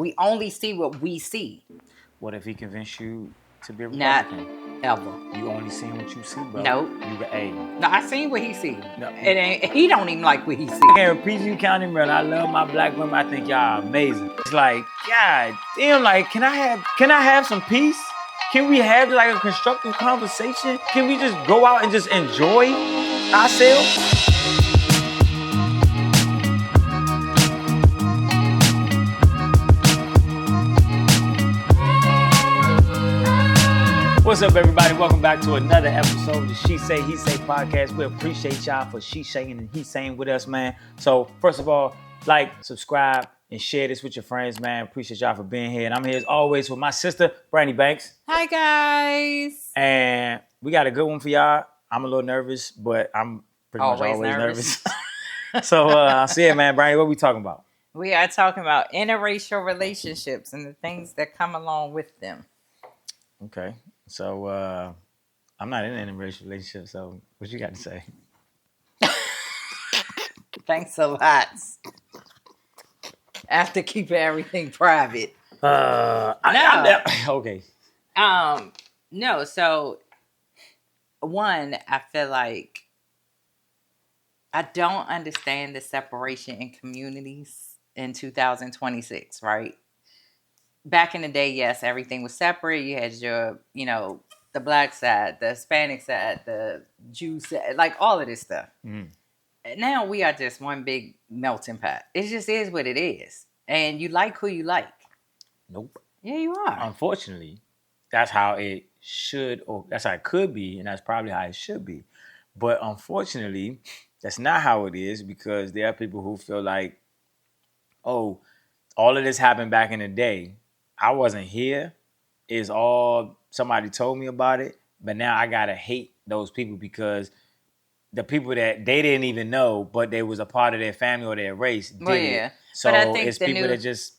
We only see what we see. What if he convinced you to be a Not Republican? ever. You only seen what you see, bro. Nope. No, I seen what he see. No. It ain't. He don't even like what he see. Here in PG County, Maryland, I love my black women. I think y'all are amazing. It's like, God damn, like, can I have some peace? Can we have like a constructive conversation? Can we just go out and just enjoy ourselves? What's up, everybody? Welcome back to another episode of the She Say, He Say podcast. We appreciate y'all for she saying and he saying with us, man. So, first of all, like, subscribe, and share this with your friends, man. Appreciate y'all for being here. And I'm here as always with my sister, Brandy Banks. Hi, guys. And we got a good one for y'all. I'm a little nervous, but I'm pretty much always nervous. So, see it, man. Brandy, what we talking about? We are talking about interracial relationships and the things that come along with them. Okay. So, I'm not in an interracial relationship, so what you got to say? Thanks a lot. After keeping everything private. Okay. No, so one, I feel like I don't understand the separation in communities in 2026, right? Back in the day, yes, everything was separate. You had your, the black side, the Hispanic side, the Jew side, like all of this stuff. Mm. Now we are just one big melting pot. It just is what it is. And you like who you like. Nope. Yeah, you are. Unfortunately, that's how it should, or that's how it could be, and that's probably how it should be. But unfortunately, that's not how it is, because there are people who feel like, oh, all of this happened back in the day. I wasn't here. It's all somebody told me about it, but now I gotta hate those people because the people that they didn't even know, but they was a part of their family or their race did it. So but I think it's people that just.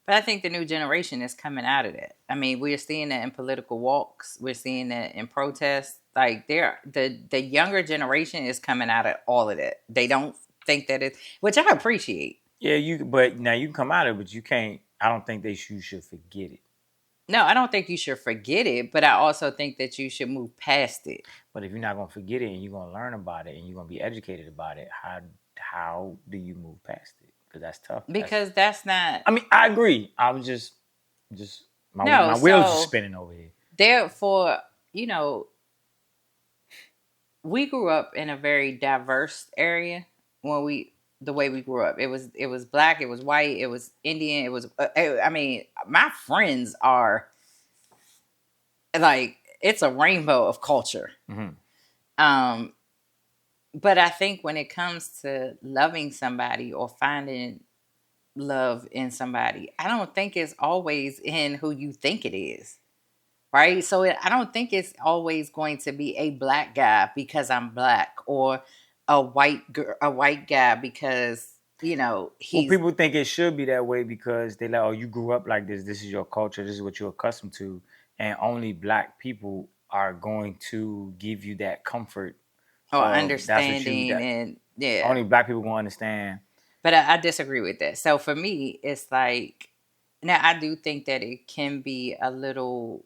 But I think the new generation is coming out of that. I mean, we're seeing that in political walks. We're seeing that in protests. Like the younger generation is coming out of all of that. They don't think that it's, which I appreciate. Yeah, but now you can come out of it, but you can't. I don't think you should forget it. No, I don't think you should forget it, but I also think that you should move past it. But if you're not gonna forget it and you're gonna learn about it and you're gonna be educated about it, how do you move past it? Because that's tough. Because that's not. I mean, I agree. I was just my wheels are spinning over here. Therefore, we grew up in a very diverse area the way we grew up. It was black, it was white, it was Indian, it was, I mean, my friends are like, it's a rainbow of culture. Mm-hmm. But I think when it comes to loving somebody or finding love in somebody, I don't think it's always in who you think it is. Right? So I don't think it's always going to be a black guy because I'm black, or a white guy because, he's... Well, people think it should be that way because they're like, oh, you grew up like this. This is your culture. This is what you're accustomed to. And only black people are going to give you that comfort. Or understanding. And yeah. Only black people going to understand. But I disagree with that. So for me, it's like, now I do think that it can be a little...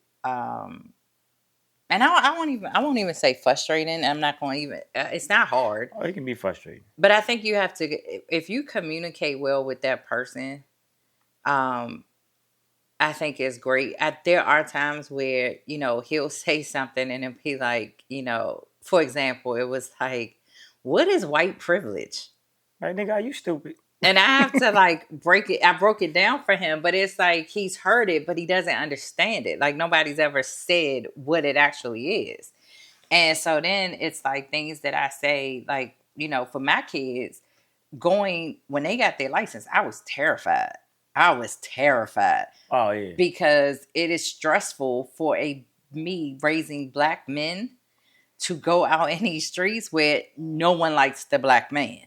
and I won't even say frustrating. I'm not going to even, it's not hard. Oh, it can be frustrating. But I think you have to, if you communicate well with that person, I think it's great. There are times where, he'll say something and it'll be like, for example, it was like, what is white privilege? Like, nigga, are you stupid? And I have to break it. I broke it down for him, but it's like he's heard it, but he doesn't understand it. Like nobody's ever said what it actually is. And so then it's like things that I say, like, for my kids when they got their license, I was terrified. Oh, yeah. Because it is stressful for me raising black men to go out in these streets where no one likes the black man.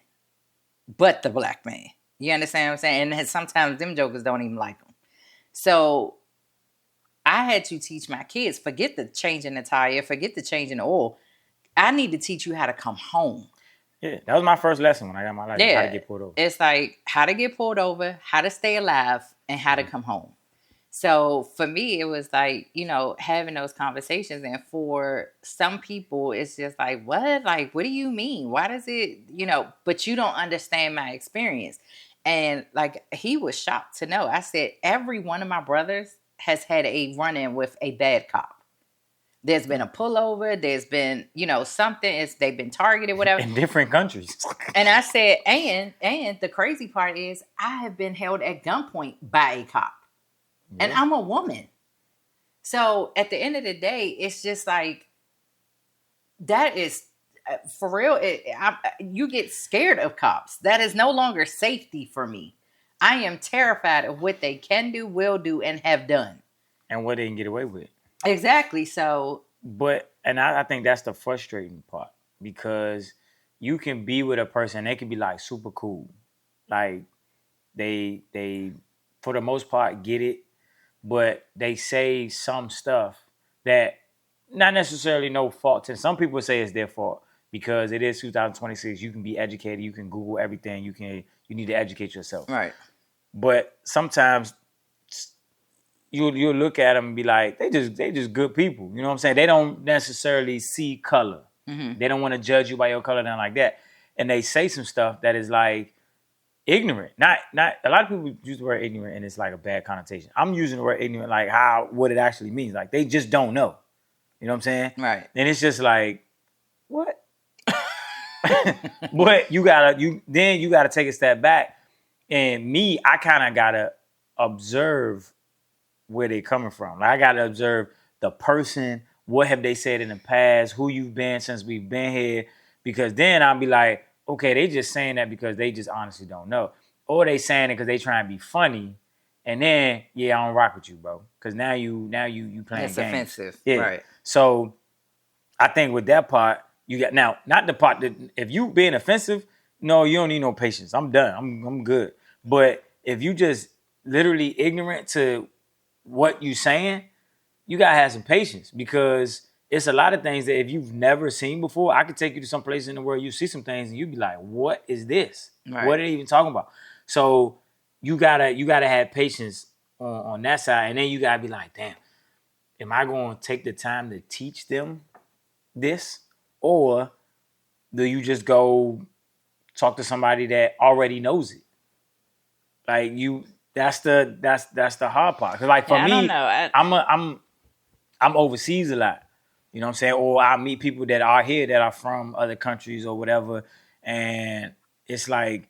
But the black man. You understand what I'm saying? And sometimes them jokers don't even like them. So I had to teach my kids, forget the changing the tire, forget the changing the oil. I need to teach you how to come home. Yeah, that was my first lesson when I got my license. How to Yeah. get pulled over. It's like how to get pulled over, how to stay alive, and how to come home. So for me, it was like, having those conversations. And for some people, it's just like, what? Like, what do you mean? Why does it, but you don't understand my experience. And like, he was shocked to know. I said, every one of my brothers has had a run in with a bad cop. There's been a pullover. There's been, something. They've been targeted, whatever. In different countries. And I said, and the crazy part is, I have been held at gunpoint by a cop. And I'm a woman. So at the end of the day, it's just like, that is, for real, you get scared of cops. That is no longer safety for me. I am terrified of what they can do, will do, and have done. And what they can get away with. Exactly. So. But, and I think that's the frustrating part. Because you can be with a person, they can be like super cool. Like, they for the most part, get it. But they say some stuff that not necessarily no fault. And some people say it's their fault because it is 2026. You can be educated. You can Google everything. You need to educate yourself. Right. But sometimes you'll look at them and be like, they just good people. You know what I'm saying? They don't necessarily see color. Mm-hmm. They don't want to judge you by your color, nothing like that. And they say some stuff that is like ignorant. Not a lot of people use the word ignorant and it's like a bad connotation. I'm using the word ignorant like what it actually means. Like they just don't know. You know what I'm saying? Right. And it's just like, what? But you gotta take a step back. And me, I kind of gotta observe where they're coming from. Like I gotta observe the person, what have they said in the past, who you've been since we've been here, because then I'll be like, okay, they just saying that because they just honestly don't know, or they saying it because they trying to be funny, and then I don't rock with you, bro, because now you playing it's games. Offensive, yeah. Right? So I think with that part, you got now not the part that if you being offensive, no, you don't need no patience. I'm done. I'm good. But if you just literally ignorant to what you saying, you gotta have some patience because it's a lot of things that if you've never seen before, I could take you to some place in the world, you see some things and you'd be like, what is this? Right. What are they even talking about? So you gotta have patience on that side. And then you gotta be like, damn, am I gonna take the time to teach them this? Or do you just go talk to somebody that already knows it? Like that's the hard part. Cause like for me, I don't know. I'm overseas a lot. You know what I'm saying? Or I meet people that are here that are from other countries or whatever. And it's like,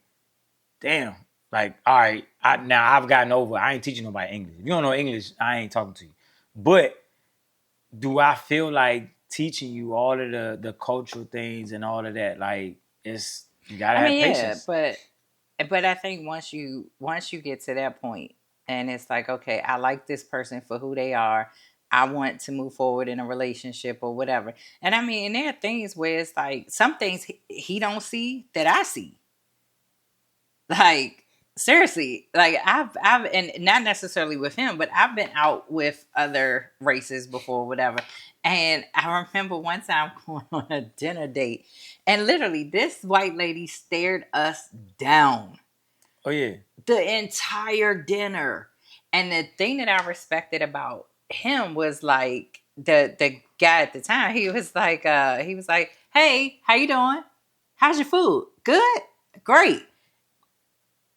damn, like, all right, now I've gotten over, I ain't teaching nobody English. If you don't know English, I ain't talking to you. But do I feel like teaching you all of the cultural things and all of that? Like, you gotta have patience. Yeah, but I think once you get to that point and it's like, okay, I like this person for who they are. I want to move forward in a relationship or whatever. And I mean, and there are things where it's like some things he don't see that I see. Like seriously, like I've and not necessarily with him, but I've been out with other races before, whatever. And I remember one time going on a dinner date, and literally this white lady stared us down. Oh yeah, the entire dinner. And the thing that I respected about him was like the guy at the time. He was like, "Hey, how you doing? How's your food? Good, great."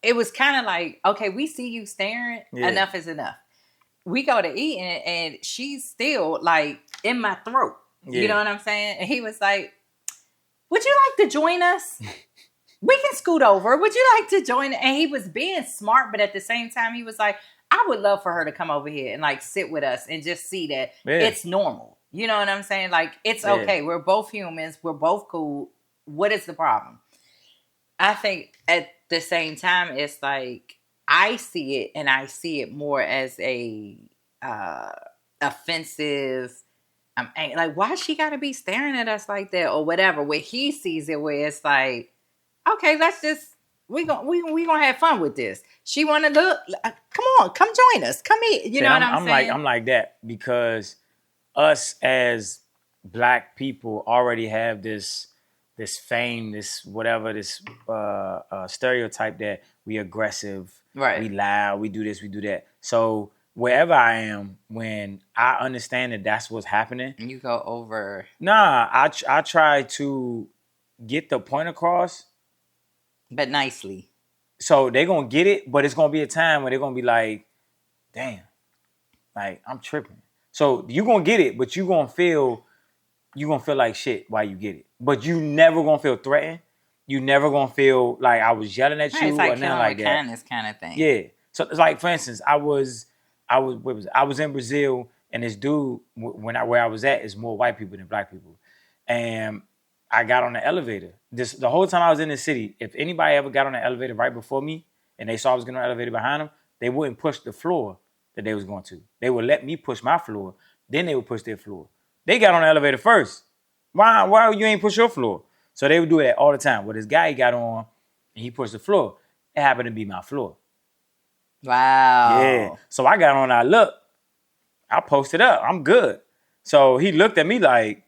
It was kind of like, okay, we see you staring. Yeah. Enough is enough. We go to eat and she's still like in my throat. Yeah. You know what I'm saying? And he was like, "Would you like to join us? We can scoot over. Would you like to join?" And he was being smart, but at the same time, he was like, "I would love for her to come over here and like sit with us and just see that it's normal." You know what I'm saying? Like, it's okay. We're both humans. We're both cool. What is the problem? I think at the same time, it's like, I see it and I see it more as a offensive. Like, why she got to be staring at us like that or whatever? Where he sees it, where it's like, okay, let's just we gonna have fun with this. She want to look. Come on, come join us. Come here. You know what I'm saying? I'm like that because us as Black people already have this this fame, this whatever, this stereotype that we aggressive, Right. we loud, we do this, we do that. So wherever I am, when I understand that that's what's happening, You go over, I try to get the point across. but nicely. So they're gonna get it, but it's gonna be a time where they're gonna be like, damn, like I'm tripping. So you gonna get it, but you gonna feel like shit while you get it. But you never gonna feel threatened. You never gonna feel like I was yelling at Right, you it's or like nothing killing like with that. kindness kind of thing. Yeah. So it's like, for instance, I was in Brazil, and this dude where I was at is more white people than black people, and I got on the elevator. The whole time I was in the city, if anybody ever got on the elevator right before me and they saw I was getting on the elevator behind them, they wouldn't push the floor that they was going to. They would let me push my floor, then they would push their floor. They got on the elevator first. Why you ain't push your floor? So they would do that all the time. Well, this guy he got on and he pushed the floor. It happened to be my floor. Wow. Yeah. So I got on, I posted up. I'm good. So he looked at me like,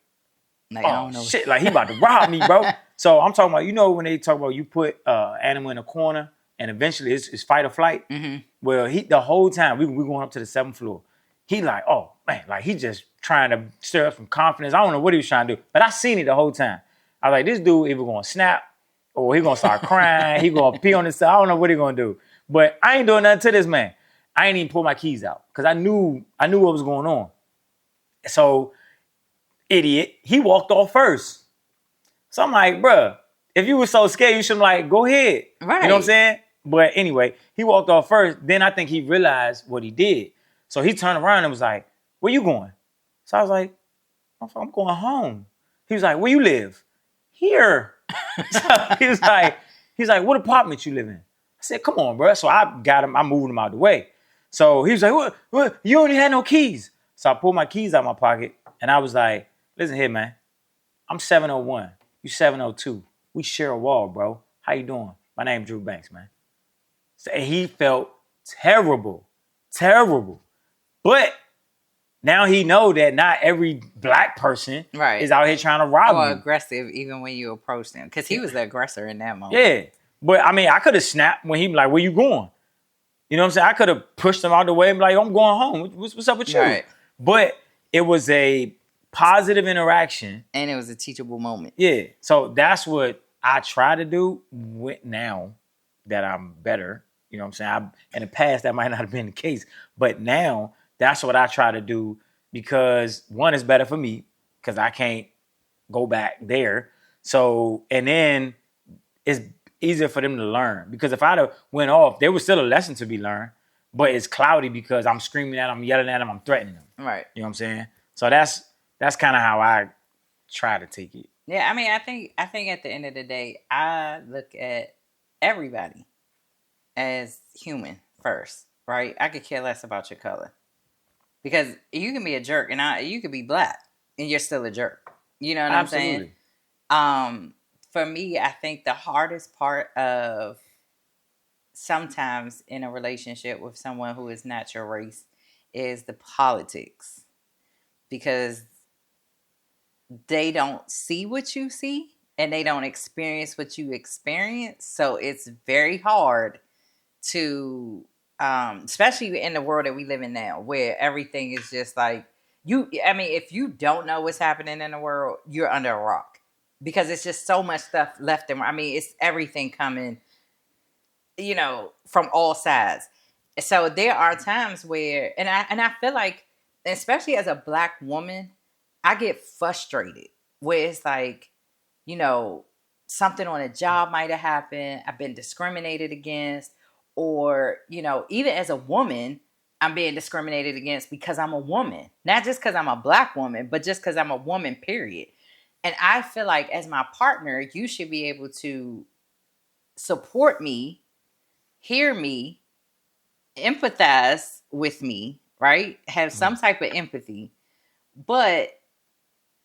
I oh don't know. shit, like he about to rob me, bro. So I'm talking about, when they talk about you put animal in a corner and eventually it's fight or flight. Mm-hmm. Well, the whole time we going up to the 7th floor, he like, oh man, like he just trying to stir up some confidence. I don't know what he was trying to do, but I seen it the whole time. I was like, this dude either gonna snap or he gonna start crying. He gonna pee on himself. I don't know what he gonna do. But I ain't doing nothing to this man. I ain't even pull my keys out because I knew what was going on. So, idiot, he walked off first. So I'm like, bruh, if you were so scared, you should like go ahead. Right. You know what I'm saying? But anyway, he walked off first. Then I think he realized what he did. So he turned around and was like, where you going? So I was like, I'm going home. He was like, where you live? Here. So he was like, what apartment you live in? I said, come on, bro. So I got him, I moved him out the way. So he was like, what? You only had no keys. So I pulled my keys out of my pocket and I was like, listen here, man. I'm 701. You 702. We share a wall, bro. How you doing? My name Drew Banks, man. So, and he felt terrible. But now he know that not every black person is out here trying to rob you. Aggressive even when you approach them. Because he was the aggressor in that moment. Yeah. But I mean, I could have snapped when he like, where you going? You know what I'm saying? I could have pushed him out the way and be like, I'm going home. What's up with you? Right. But it was a positive interaction. And it was a teachable moment. Yeah. So that's what I try to do now that I'm better. You know what I'm saying? In the past, that might not have been the case. But now, that's what I try to do because, one, is better for me because I can't go back there. So, and then it's easier for them to learn. Because if I'd have went off, there was still a lesson to be learned. But it's cloudy because I'm screaming at them, yelling at them, I'm threatening them. Right. You know what I'm saying? So that's kind of how I try to take it. Yeah, I mean, I think at the end of the day, I look at everybody as human first, right? I could care less about your color. Because you can be a jerk and you could be black and you're still a jerk. You know what Absolutely. I'm saying? For me, I think the hardest part of sometimes in a relationship with someone who is not your race is the politics. Because they don't see what you see and they don't experience what you experience. So it's very hard to, especially in the world that we live in now, where everything is just like, if you don't know what's happening in the world, you're under a rock. Because it's just so much stuff left and it's everything coming, from all sides. So there are times where, and I feel like, especially as a black woman, I get frustrated where it's like, something on a job might have happened. I've been discriminated against, or, even as a woman, I'm being discriminated against because I'm a woman. Not just because I'm a black woman, but just because I'm a woman, period. And I feel like as my partner, you should be able to support me, hear me, empathize with me, right? Have some type of empathy. But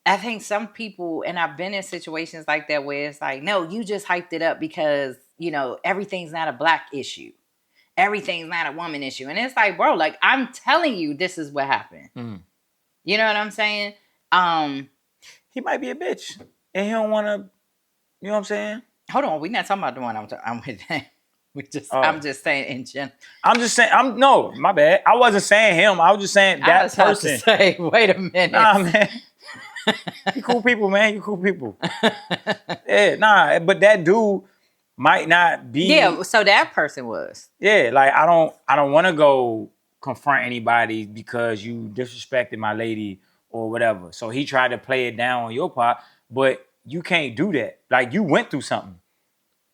I think some people, and I've been in situations like that where it's like, no, you just hyped it up because, everything's not a black issue. Everything's not a woman issue. And it's like, bro, like, I'm telling you, this is what happened. You know what I'm saying? He might be a bitch and he don't want to You know what I'm saying? Hold on, we're not talking about the one I'm with. I'm Oh, just saying in general. I'm just saying. No, my bad. I wasn't saying him. I was just saying I that was about to person. say, wait a minute. Nah, man. You cool people, man. You cool people. Yeah, nah. But that dude might not Yeah, be. so that person was. Yeah, like I don't want to go confront anybody because you disrespected my lady or whatever. So he tried to play it down on your part, but you can't do that. Like you went through something.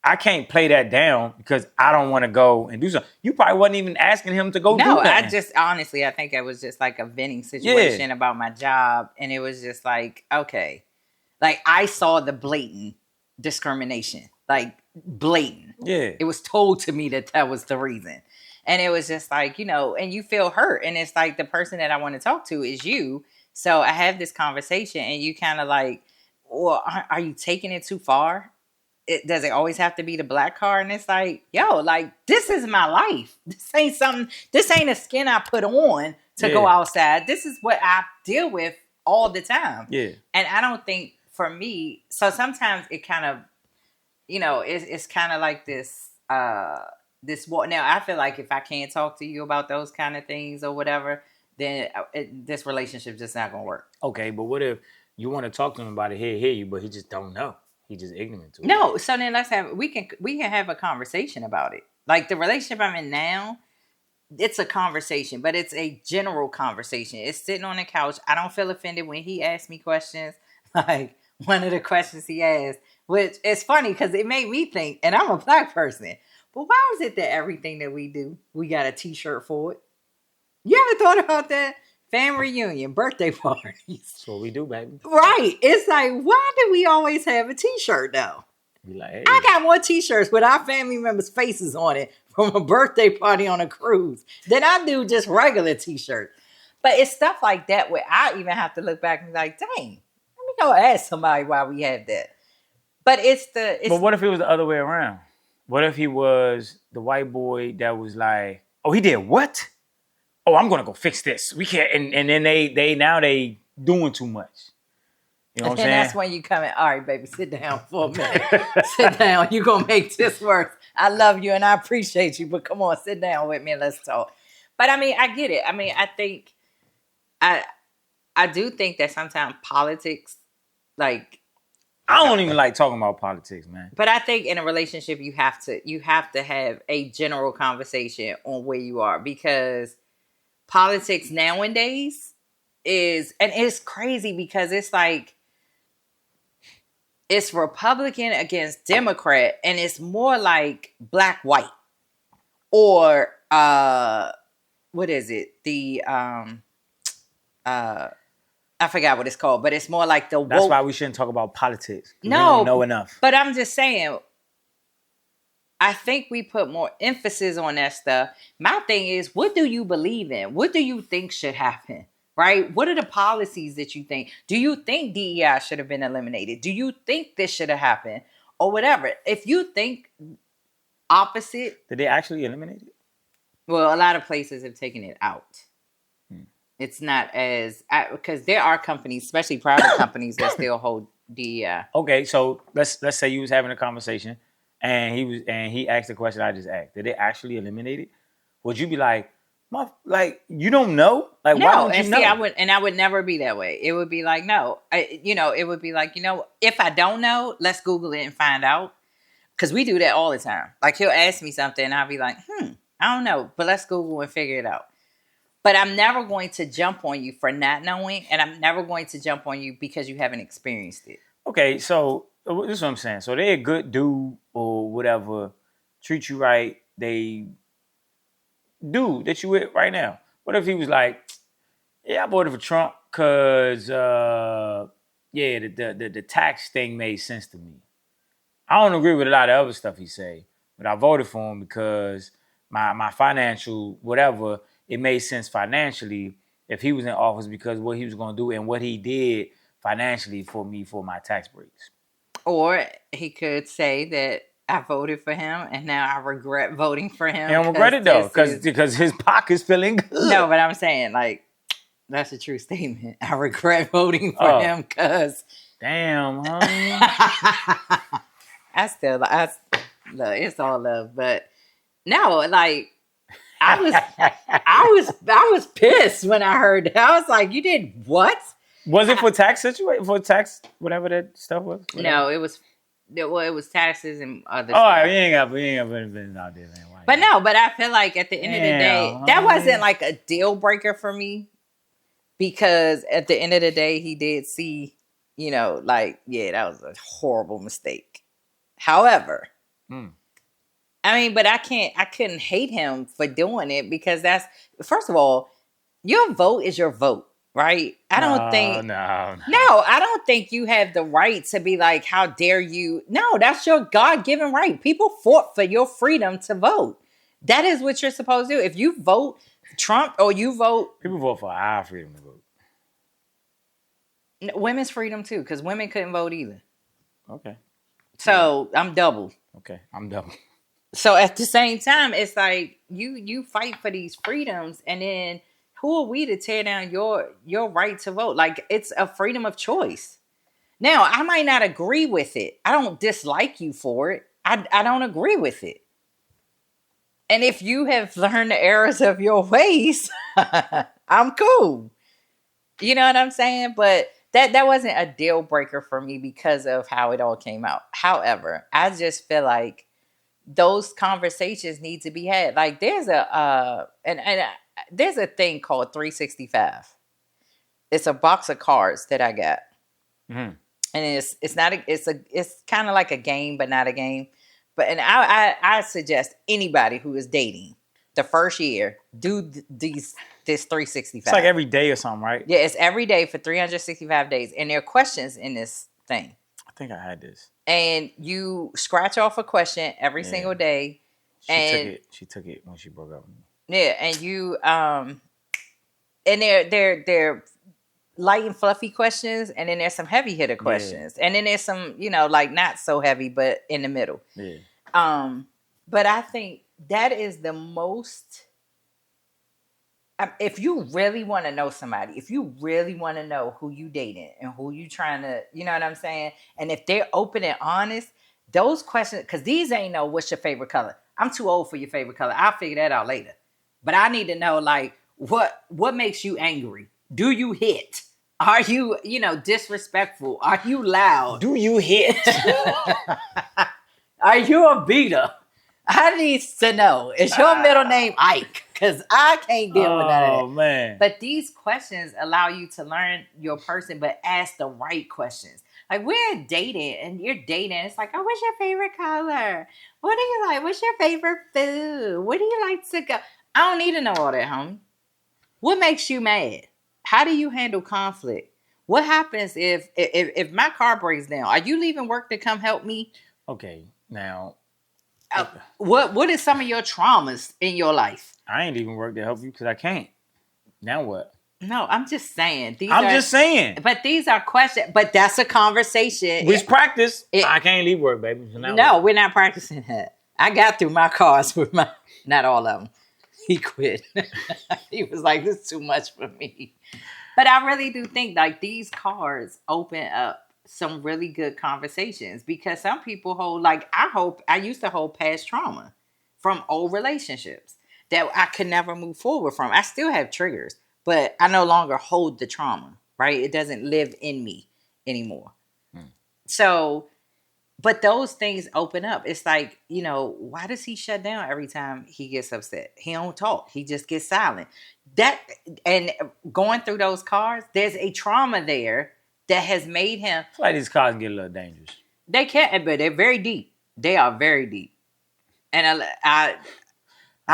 I can't play that down because I don't want to go and do something. You probably wasn't even asking him to go No, do I nothing. just honestly, I think it was just like a venting Yeah, situation about my job, and it was just like, okay, like I saw the blatant discrimination, like blatant. yeah, It was told to me that that was the reason, and it was just like, and you feel hurt, and it's like the person that I want to talk to is you. So I have this conversation, and you kind of like, well, are you taking it too far? Does it always have to be the black car? And it's like, yo, like this is my life. This ain't something. This ain't a skin I put on to go yeah, outside. This is what I deal with all the time. yeah. And I don't think for me. So sometimes it kind of, it's kind of like this. This what now? I feel like if I can't talk to you about those kind of things or whatever, then this relationship just not gonna work. Okay, but what if you want to talk to him about it? Hear you, but he just don't know. He just ignorant to it. No, so then we can have a conversation about it. Like the relationship I'm in now, it's a conversation, but it's a general conversation. It's sitting on the couch. I don't feel offended when he asks me questions. Like one of the questions he asked, which is funny because it made me think, and I'm a black person, but why is it that everything that we do, we got a t-shirt for it? You ever thought about that? Family reunion, birthday parties. That's what we do, baby. Right. It's like, why do we always have a t-shirt though? Be like, hey. I got more t-shirts with our family members' faces on it from a birthday party on a cruise than I do just regular t-shirts. But it's stuff like that where I even have to look back and be like, dang, let me go ask somebody why we have that. But But what if it was the other way around? What if he was the white boy that was like, oh, he did what? Oh, I'm gonna go fix this. We can't, and then they doing too much. You know what I'm saying? that's when you come in. All right, baby, sit down for a minute. Sit down. You're gonna make this work. I love you and I appreciate you, but come on, sit down with me and let's talk. But I mean, I get it. I mean, I think I do think that sometimes politics, like, I don't even like talking about politics, man. but I think in a relationship you have to have a general conversation on where you are, because politics nowadays and it's crazy because it's like it's Republican against Democrat, and it's more like black white or what is it? The I forgot what it's called, but it's more like the woke. That's why we shouldn't talk about politics. No, we don't know enough. But I'm just saying, I think we put more emphasis on that stuff. My thing is, what do you believe in? What do you think should happen? Right? What are the policies that you think? Do you think DEI should have been eliminated? Do you think this should have happened? Or whatever. If you think opposite. Did they actually eliminate it? Well, a lot of places have taken it out. It's not as, because there are companies, especially private companies, that still hold DEI. Okay, so let's say you was having a conversation and he asked the question I just asked. Did they actually eliminate it? Would you be like, you don't know? Like, no, why don't you and know? see, I would never be that way. It would be like, no, it would be like, if I don't know, let's Google it and find out. Because we do that all the time. Like, he'll ask me something and I'll be like, I don't know, but let's Google and figure it out. But I'm never going to jump on you for not knowing, and I'm never going to jump on you because you haven't experienced it. Okay, so this is what I'm saying. So they're a good dude or whatever, treat you right. They do that you with right now. What if he was like, yeah, I voted for Trump because, the tax thing made sense to me. I don't agree with a lot of other stuff he say, but I voted for him because my financial whatever, it made sense financially if he was in office because what he was going to do and what he did financially for me for my tax breaks. Or he could say that I voted for him and now I regret voting for him. I don't regret it though because his pocket's feeling good. No, but I'm saying like that's a true statement. I regret voting for him because damn, honey. look, it's all love, but no, like I was pissed when I heard that. I was like, you did what? Was it for tax situation? For tax, whatever that stuff was? Whatever? No, it was taxes and other Oh, stuff. you ain't got been out there, man. Why But no, but I feel like at the end of the day, that wasn't like a deal breaker for me, because at the end of the day, he did see, like, yeah, that was a horrible mistake. However, I mean, but I couldn't hate him for doing it, because first of all, your vote is your vote, right? I don't think you have the right to be like, how dare you? No, that's your God-given right. People fought for your freedom to vote. That is what you're supposed to do. If you vote Trump or you vote... People vote for our freedom to vote. Women's freedom too, because women couldn't vote either. Okay. So I'm double. Okay, I'm double. So at the same time, it's like you fight for these freedoms, and then who are we to tear down your right to vote? Like, it's a freedom of choice. Now, I might not agree with it. I don't dislike you for it. I don't agree with it. And if you have learned the errors of your ways, I'm cool. You know what I'm saying? But that wasn't a deal breaker for me because of how it all came out. However, I just feel like those conversations need to be had. Like, there's there's a thing called 365. It's a box of cards that I got, and it's kind of like a game, but not a game. But I suggest anybody who is dating the first year do this 365. It's like every day or something, right? Yeah, it's every day for 365 days, and there are questions in this thing. I think I had this. And you scratch off a question every single day. She took it when she broke up with me. Yeah, and you and they're light and fluffy questions, and then there's some heavy hitter questions, and then there's some, like, not so heavy but in the middle. Yeah. But I think that is the most. If you really want to know somebody, if you really want to know who you dating and who you trying to, you know what I'm saying? And if they're open and honest, those questions, because these ain't no what's your favorite color. I'm too old for your favorite color. I'll figure that out later. But I need to know, like, what makes you angry? Do you hit? Are you, disrespectful? Are you loud? Do you hit? Are you a beater? I need to know. Is your middle name Ike? Because I can't deal with that. Oh, man. But these questions allow you to learn your person, but ask the right questions. Like, we're dating, and you're dating. It's like, oh, what's your favorite color? What do you like? What's your favorite food? Where do you like to go? I don't need to know all that, homie. What makes you mad? How do you handle conflict? What happens if my car breaks down? Are you leaving work to come help me? Okay, now... What is some of your traumas in your life? I ain't even work to help you because I can't. Now what? No, I'm just saying. Just saying. But these are questions. But that's a conversation. Which practice. I can't leave work, baby. So no, we're not practicing that. I got through my cars with not all of them. He quit. He was like, this is too much for me. But I really do think, like, these cards open up some really good conversations, because some people hold, like, I used to hold past trauma from old relationships that I could never move forward from. I still have triggers, but I no longer hold the trauma, right? It doesn't live in me anymore. So, but those things open up. It's like, why does he shut down every time he gets upset? He don't talk. He just gets silent. And going through those cards, there's a trauma there that has made him... I feel like these cards can get a little dangerous. They can, but they're very deep. They are very deep. And I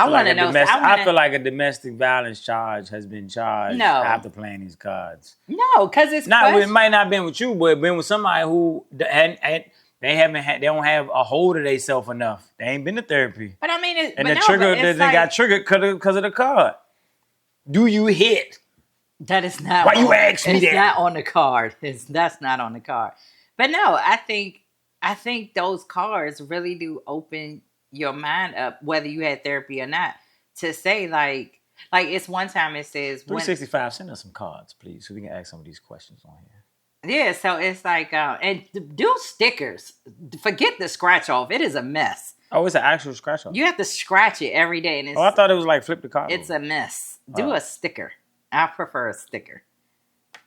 want to know... I feel like a domestic violence charge has been charged after playing these cards. No, because it's... It might not have been with you, but it been with somebody who they don't have a hold of themselves enough. They ain't been to therapy. But I mean... They got triggered because of the card. Do you hit? That is not... Why you ask me that? It's not on the card. That's not on the card. But no, I think those cards really do open your mind up, whether you had therapy or not, to say, like it's one time it says... 365, send us some cards, please, so we can ask some of these questions on here. Yeah, so it's like, and do stickers. Forget the scratch off. It is a mess. Oh, it's an actual scratch off. You have to scratch it every day, and Oh, I thought it was like flip the card it's over. a mess. Do a sticker. I prefer a sticker.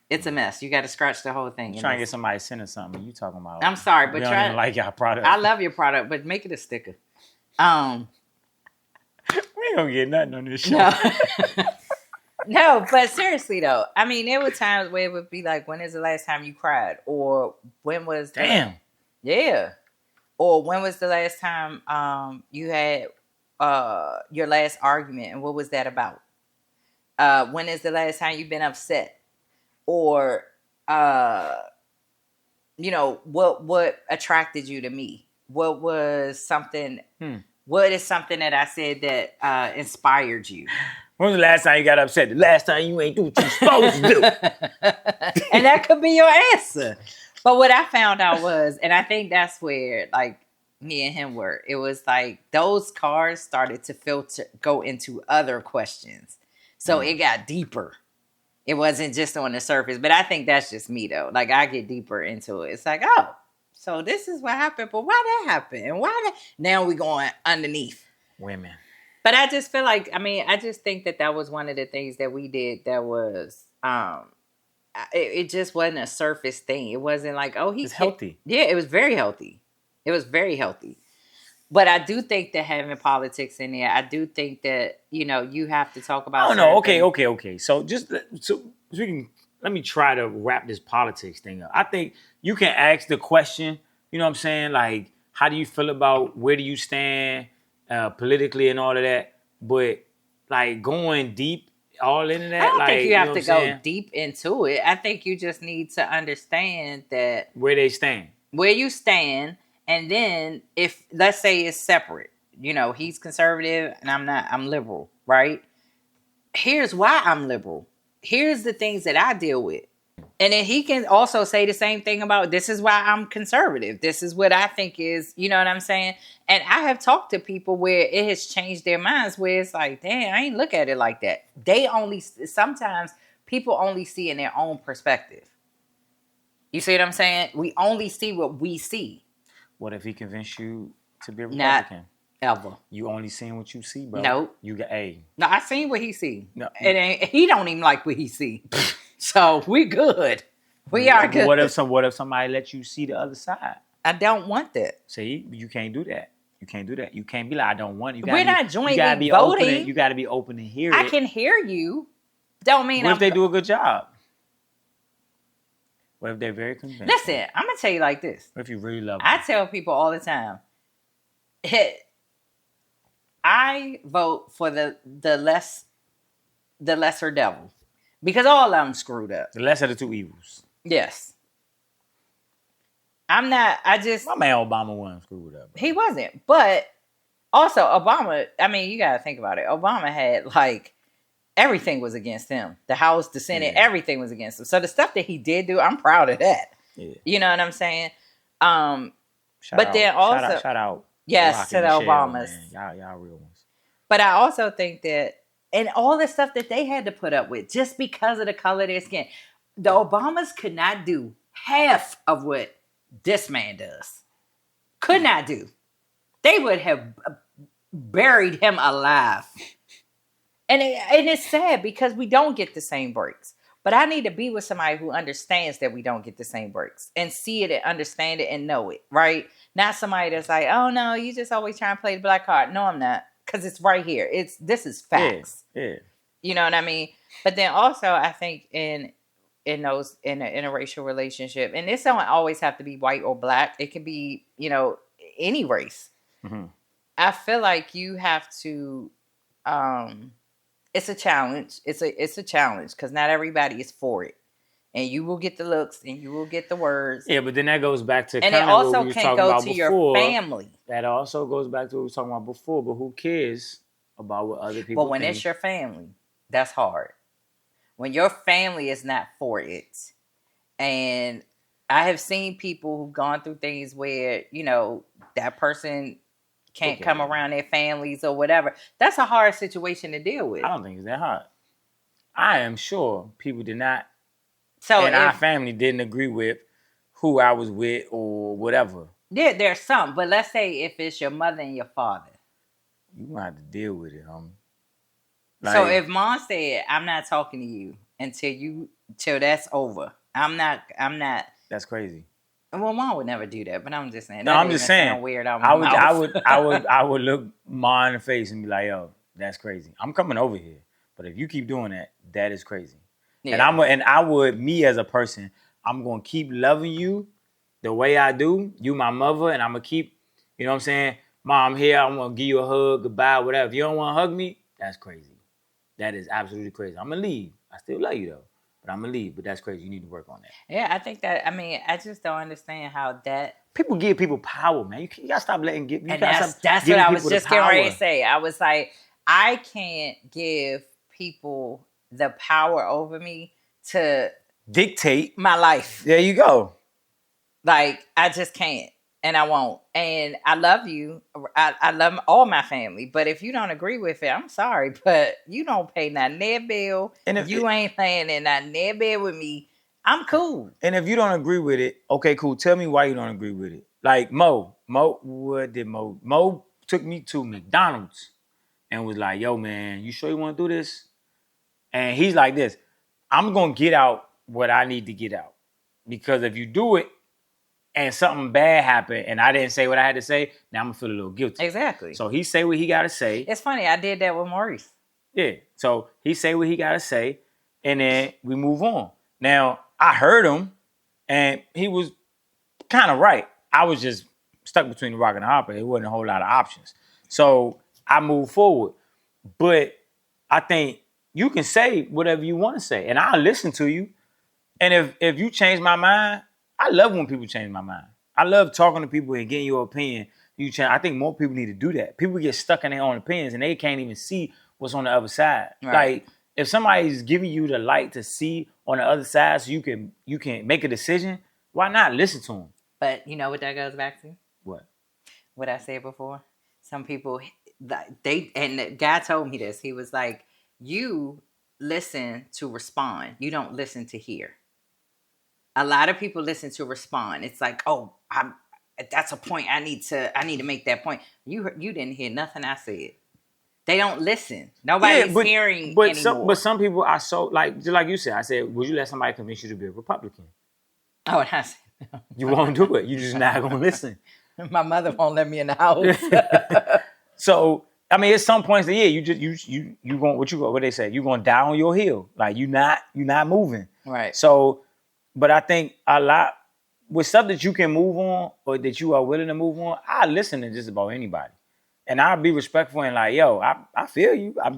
It's a mess. You got to scratch the whole thing. You trying to get somebody to send us something. You talking about? I'm sorry, but we don't even like your product. I love your product, but make it a sticker. We ain't gonna get nothing on this show. No. No, but seriously though, I mean, there were times where it would be like, when is the last time you cried? Or when was yeah. Or when was the last time you had your last argument, and what was that about? When is the last time you've been upset? Or what attracted you to me? What was something what is something that I said that inspired you? When was the last time you got upset? The last time you ain't do what you supposed to do. And that could be your answer. But what I found out was, and I think that's where like me and him were, it was like those cards started to go into other questions. So it got deeper. It wasn't just on the surface. But I think that's just me though. Like I get deeper into it. It's like, oh, so this is what happened, but why that happened? And now we going underneath. Women. But I just feel like, I mean, I just think that was one of the things that we did that was, it just wasn't a surface thing. It wasn't like, oh, he's healthy. Yeah, it was very healthy. It was very healthy. But I do think that having politics in there, I do think that, you have to talk about. Oh, no. Okay. So let me try to wrap this politics thing up. I think you can ask the question, you know what I'm saying? Like, how do you feel about where do you stand politically and all of that? But like going deep all into that, I don't think you have to go saying? Deep into it. I think you just need to understand that where they stand, where you stand, and then if let's say it's separate, he's conservative and I'm not, I'm liberal, right? Here's why I'm liberal. Here's the things that I deal with. And then he can also say the same thing about, this is why I'm conservative. This is what I think is, you know what I'm saying? And I have talked to people where it has changed their minds, where it's like, damn, I ain't look at it like that. Sometimes people only see in their own perspective. You see what I'm saying? We only see what we see. What if he convinced you to be a Republican? Not ever. You only seen what you see, bro. Nope. You got A. No, I seen what he see. No. And he don't even like what he see. So we good. We are good. What if somebody let you see the other side? I don't want that. See, you can't do that. You can't do that. You can't be like, I don't want it. We're not jointly voting. You got to be open to hear I it. can hear you. Don't mean what if they do a good job? What if they're very convinced? Listen, I'm going to tell you like this. What if you really love them? I tell people all the time, I vote for the lesser devil. Because all of them screwed up. The lesser of the two evils. Yes. My man Obama wasn't screwed up. Bro. He wasn't. But also Obama, I mean, you got to think about it. Obama had like, everything was against him. The House, the Senate, everything was against him. So the stuff that he did do, I'm proud of that. Yeah. You know what I'm saying? Shout out. Yes, to the Obamas. Y'all real ones. But I also think that, and all the stuff that they had to put up with just because of the color of their skin, the Obamas could not do half of what this man does. Could not do. They would have buried him alive. And it's sad because we don't get the same breaks. But I need to be with somebody who understands that we don't get the same breaks and see it and understand it and know it, right? Not somebody that's like, oh no, you just always trying to play the black card. No, I'm not. Because it's right here. This is facts. Yeah. You know what I mean? But then also I think in an interracial relationship, and this don't always have to be white or black. It can be, any race. Mm-hmm. I feel like you have to, it's a challenge. It's a challenge because not everybody is for it. And you will get the looks and you will get the words. Yeah, but then that goes back to and it also can go to your family. That also goes back to what we were talking about before. But who cares about what other people But when think? It's your family, that's hard. When your family is not for it. And I have seen people who've gone through things where, that person can't come around their families or whatever. That's a hard situation to deal with. I don't think it's that hard. I am sure people did not So and our family didn't agree with who I was with or whatever. there's some, but let's say if it's your mother and your father. You gonna have to deal with it, homie. So Like, if mom said, "I'm not talking to you till that's over," I'm not. that's crazy. Well, mom would never do that, but I'm just saying No, that I'm even just saying. sound weird out I my would, I mouth. would, I would, I would look Ma in the face and be like, "Yo, that's crazy. I'm coming over here, but if you keep doing that, that is crazy." And Yeah, I would, me as a person, I'm gonna keep loving you the way I do. You, my mother, and I'm gonna keep, you know what I'm saying? Mom, I'm here. I'm gonna give you a hug, goodbye, whatever. If you don't want to hug me, that's crazy. That is absolutely crazy. I'm gonna leave. I still love you though, but I'm gonna leave. But that's crazy. You need to work on that. yeah. I think that. I mean, I just don't understand how that. People give people power, man. You gotta stop letting give. You And gotta stop that's what giving I was people the just getting ready power. to say. I was like, I can't give people the power over me to Dictate. my life. There you go. Like I just can't, and I won't. And I love you. I love all my family. But if you don't agree with it, I'm sorry, but you don't pay that net bill. And if You ain't paying in that net bill with me. I'm cool. and if you don't agree with it, okay, cool. Tell me why you don't agree with it. Like Mo, what did Mo? Mo took me to McDonald's and was like, "Yo, man, you sure you want to do this?" And he's like, "This, I'm gonna get out what I need to get out because if you do it and something bad happened and I didn't say what I had to say, now I'm gonna feel a little guilty." Exactly. So he say what he gotta say. It's funny. I did that with Maurice. Yeah. So he say what he gotta say, and then we move on. Now I heard him, and he was kind of right. I was just stuck between the rock and the hopper. There wasn't a whole lot of options. So I moved forward. But I think you can say whatever you want to say, and I'll listen to you. And if you change my mind, I love when people change my mind. I love talking to people and getting your opinion. You change. I think more people need to do that. People get stuck in their own opinions and they can't even see what's on the other side. Right. Like if somebody's giving you the light to see on the other side, so you can make a decision. Why not listen to them? But you know what that goes back to? What? What I said before. Some people, they and the guy told me this. He was like, "You listen to respond. You don't listen to hear." A lot of people listen to respond. It's like, "Oh, that's a point. I need to make that point." You didn't hear nothing I said. They don't listen. Nobody's hearing anymore. But some people are so like just like you said. I said, would you let somebody convince you to be a Republican? Oh, and I said, no. You won't do it. You just not gonna listen. My mother won't let me in the house. So I mean, at some points, yeah, you going what they say, you gonna die on your heel. Like you not moving. Right. So, but I think a lot with stuff that you can move on or that you are willing to move on, I listen to just about anybody. And I'll be respectful and like, yo, I feel you. I'm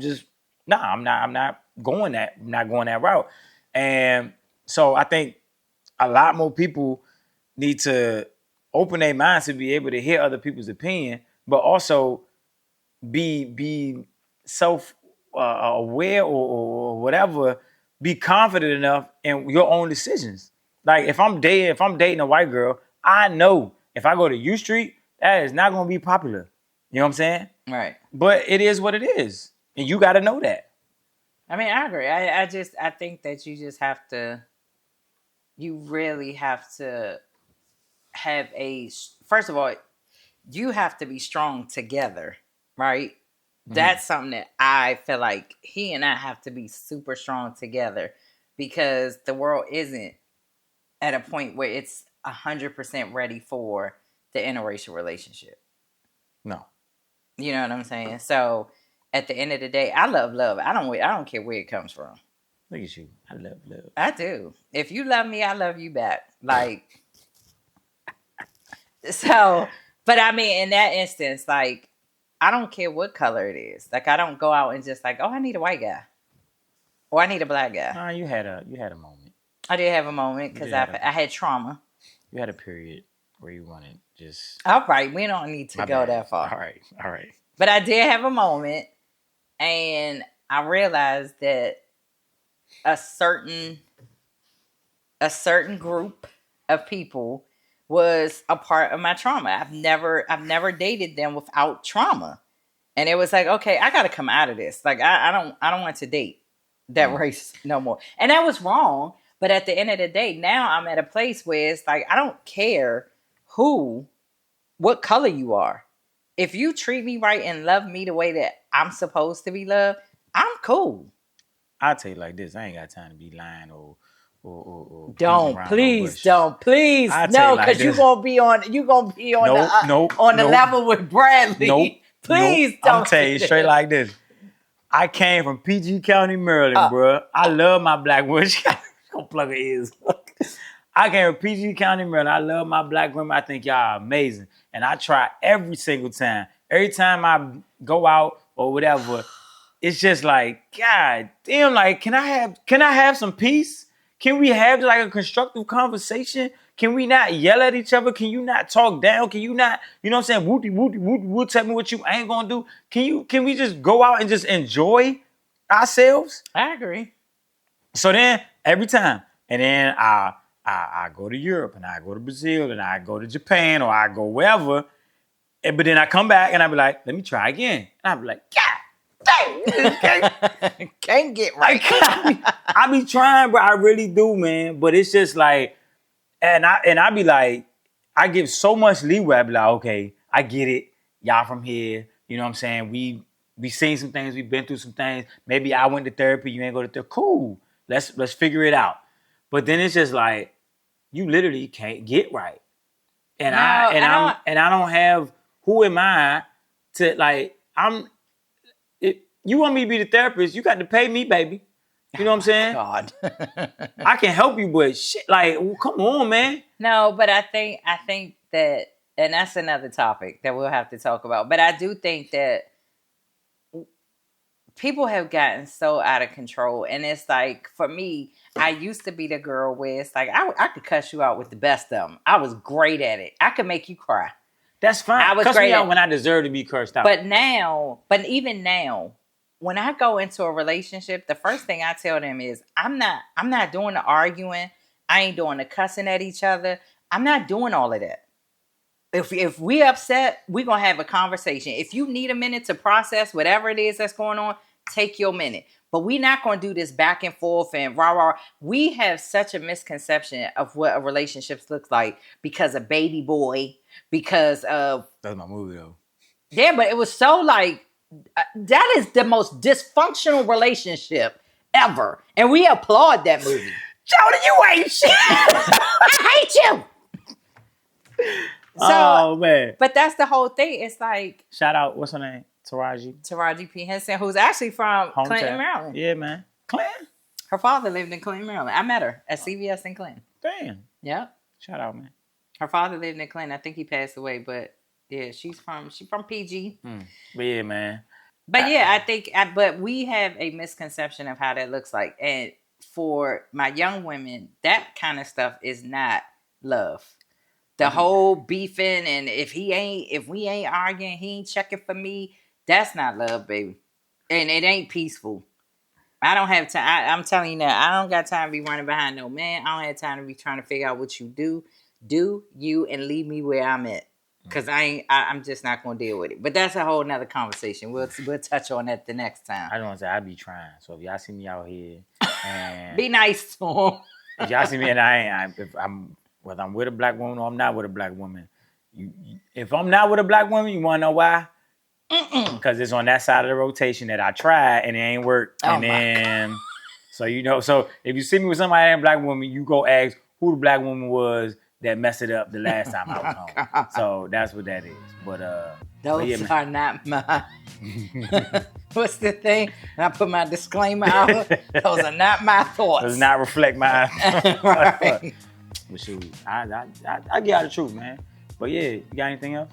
not going that route. And so I think a lot more people need to open their minds to be able to hear other people's opinion, but also be self aware or whatever. Be confident enough in your own decisions. Like if I'm dating a white girl, I know if I go to U Street, that is not going to be popular. You know what I'm saying? Right. But it is what it is, and you got to know that. I mean, I agree. I think that you just have to. You really have to have first of all, you have to be strong together, right? Mm-hmm. That's something that I feel like he and I have to be super strong together because the world isn't at a point where it's 100% ready for the interracial relationship. No. You know what I'm saying? So at the end of the day, I love love. I don't care where it comes from. Look at you. I love love. I do. If you love me, I love you back. Like, so, but I mean, in that instance, like, I don't care what color it is. Like, I don't go out and just like, oh, I need a white guy. Or I need a black guy. You had a moment. I did have a moment because I had trauma. You had a period where you wanted just... All right. We don't need to go that far. All right. But I did have a moment and I realized that a certain group of people was a part of my trauma. I've never dated them without trauma. And it was like, okay, I got to come out of this. Like I don't want to date that race no more. And that was wrong, But at the end of the day, now I'm at a place where it's like, I don't care what color you are. If you treat me right and love me the way that I'm supposed to be loved, I'm cool. I'll tell you like this. I ain't got time to be lying or beating Don't, around no please, bush. don't, please, I'll tell no, you like because this. you're gonna be on the level with Bradley. Please don't. I'm telling you straight like this. I came from PG County, Maryland, bro. I love my black women. She gonna plug her ears. I came from PG County, Maryland. I love my black women. I think y'all are amazing. And I try every single time. Every time I go out or whatever, it's just like, God damn, like, can I have some peace? Can we have like a constructive conversation? Can we not yell at each other? Can you not talk down? Can you not, you know what I'm saying? Wooty, tell me what you ain't gonna do. Can we just go out and just enjoy ourselves? I agree. So then every time, and then I go to Europe and I go to Brazil and I go to Japan or I go wherever, but then I come back and I be like, let me try again. And I be like, God dang, can't get right. I be trying, bro. I really do, man. But it's just like, and I be like, I give so much leeway. I be like, okay, I get it. Y'all from here, you know what I'm saying? We seen some things. We've been through some things. Maybe I went to therapy. You ain't go to therapy. Cool. Let's figure it out. But then it's just like, you literally can't get right. And I don't have, who am I to like, you want me to be the therapist, you got to pay me, baby. You know what I'm saying? God. I can help you, but shit, like, well, come on, man. No, but I think that, and that's another topic that we'll have to talk about. But I do think that people have gotten so out of control. And it's like, for me, I used to be the girl where it's like, I could cuss you out with the best of them. I was great at it. I could make you cry. That's fine. I was Cuss great me out when I deserve to be cursed out. But even now, when I go into a relationship, the first thing I tell them is, I'm not doing the arguing. I ain't doing the cussing at each other. I'm not doing all of that. If we upset, we're going to have a conversation. If you need a minute to process whatever it is that's going on, take your minute. But we're not going to do this back and forth and rah. We have such a misconception of what a relationship looks like because of Baby Boy, because of... That's my movie, though. Yeah, but it was so like... that is the most dysfunctional relationship ever. And we applaud that movie. Jody, you ain't shit. I hate you. So, oh, man. But that's the whole thing. It's like... Shout out, what's her name? Taraji P. Henson, who's actually from Hometown. Clinton, Maryland. Yeah, man. Clinton? Her father lived in Clinton, Maryland. I met her at CVS in Clinton. Damn. Yeah. Shout out, man. Her father lived in Clinton. I think he passed away, but yeah, she's from PG. But yeah, man. But yeah, I think, but we have a misconception of how that looks like. And for my young women, that kind of stuff is not love. The whole beefing, and if we ain't arguing, he ain't checking for me, that's not love, baby. And it ain't peaceful. I don't have time. I'm telling you now, I don't got time to be running behind no man. I don't have time to be trying to figure out what you do. Do you and leave me where I'm at. Because I'm just not going to deal with it. But that's a whole nother conversation. We'll touch on that the next time. I don't want to say I be trying. So if y'all see me out here, and be nice to him. If y'all see me and whether I'm with a black woman or I'm not with a black woman, if I'm not with a black woman, you want to know why? Because it's on that side of the rotation that I tried and it ain't worked. Oh, and then, so if you see me with somebody that ain't a black woman, you go ask who the black woman was that messed it up the last time I was home. God. So that's what that is. But those are not my... What's the thing? And I put my disclaimer out. Those are not my thoughts. Does not reflect my... Right. But shoot, I get out the truth, man. But yeah, you got anything else?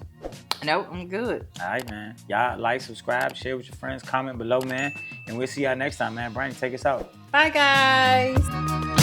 Nope, I'm good. All right, man. Y'all like, subscribe, share with your friends, comment below, man. And we'll see y'all next time, man. Brandon, take us out. Bye, guys.